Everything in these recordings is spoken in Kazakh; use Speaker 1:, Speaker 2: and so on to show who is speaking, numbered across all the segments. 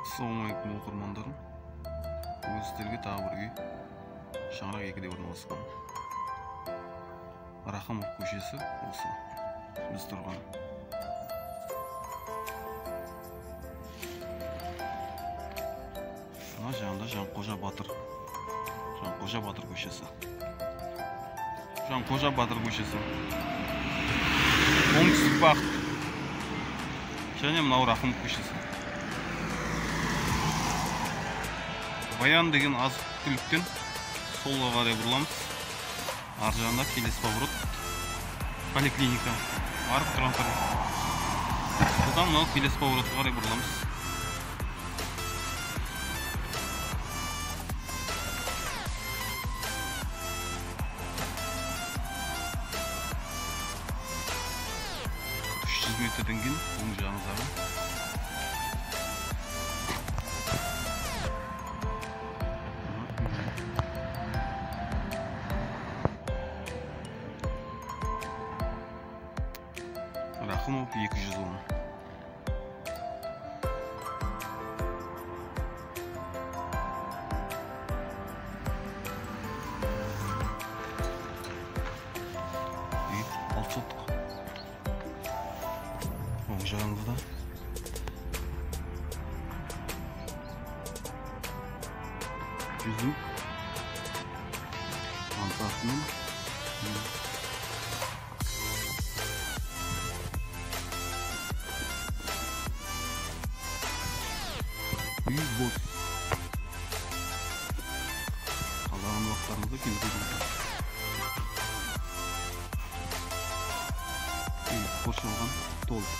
Speaker 1: Assalamualaikum оқырмандарым. Бүгін сіздерге тағы бір үй Шаңырақ 2-де орналасқан. Рахымов көшесі осы біз тұрған. Мына жағында Жанқожа Батыр көшесі. Жанқожа Батыр көшесі. Оңтүстік бағыт. Және мынау Рахымов көшесі. Баян деген азық-түліктен солға қарай бұрыламыз. Ар жағында келесі поворот поликлиника барып тұрған тұрған. Содан мынау келесі поворотқа қарай бұрыламыз. Метрден кейін оң жағыңыздағы Рахымов 210. Алсоттық. Оң жағыңызда жүзім антасымен үй бос. Қалаған уақыттарыңызда келуге болады. Үй қоршалған толық.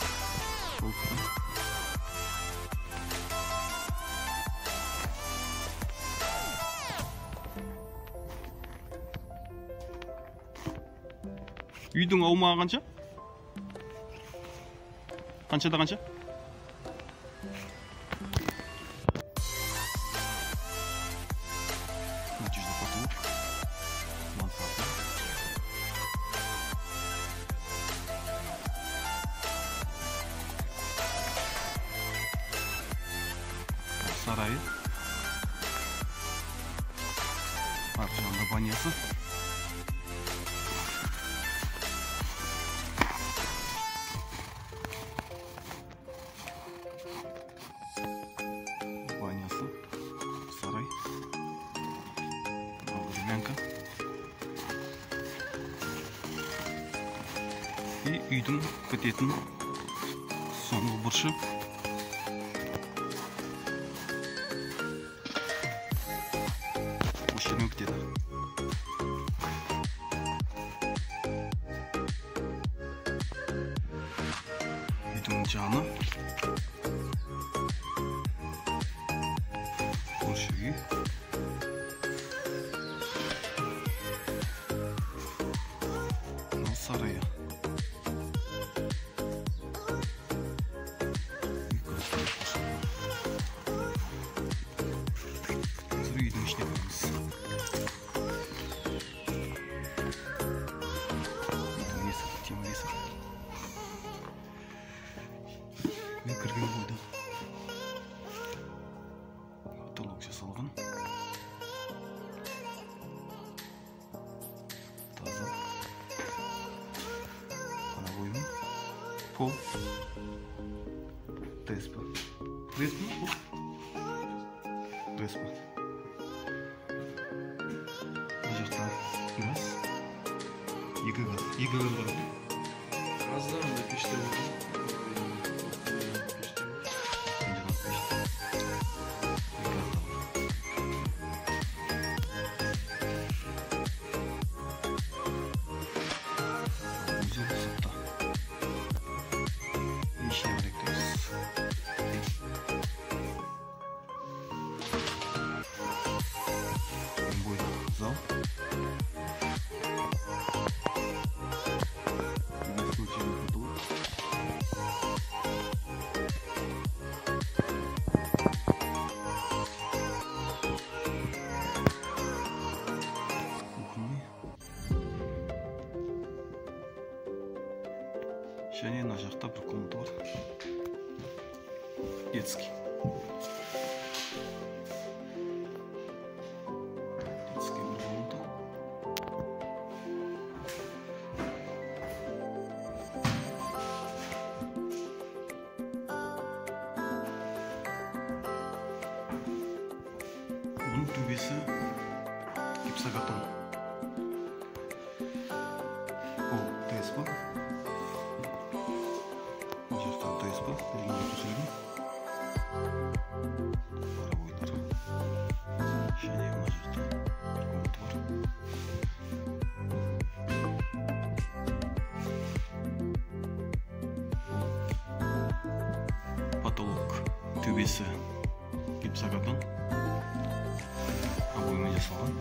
Speaker 1: Үйдің аумағы қанша? Қаншада қанша? Сарайы. Ар жағында банясы. Банясы. Сарай. Времянка. И үйдің күтетін соңғы бұрышы. Машина күтеді. Үйдің жаны. Көрші үй. Мынау сарайы. Үйдің ішіне көреміз. Темір есік. Мен кірген бойда потолок жасалған. Таза. Ана бойымен пол. Треспа. Треспа? Треспа. Бұл жақта газ. Екі газ бар.
Speaker 2: Газдан да пеште бар.
Speaker 1: Зал. Және мына жақта бір комната бар. Детский. Детская бір комната. Bunun төбесі гипсокартон. Ол ТСП. Бұл жақта ТСП. Дегенде төселген. Парабойлар. Және мына жақта бір комната бар. Потолок төбесі гипсокартон. Обоймен жасалған.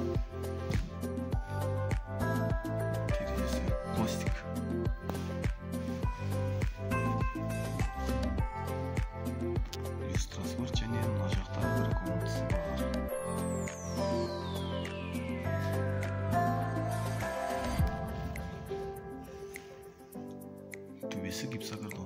Speaker 1: Терезесі пластик. Люстрасы бар және мына жақта бір комнатасы бар. Төбесі гипсокартон.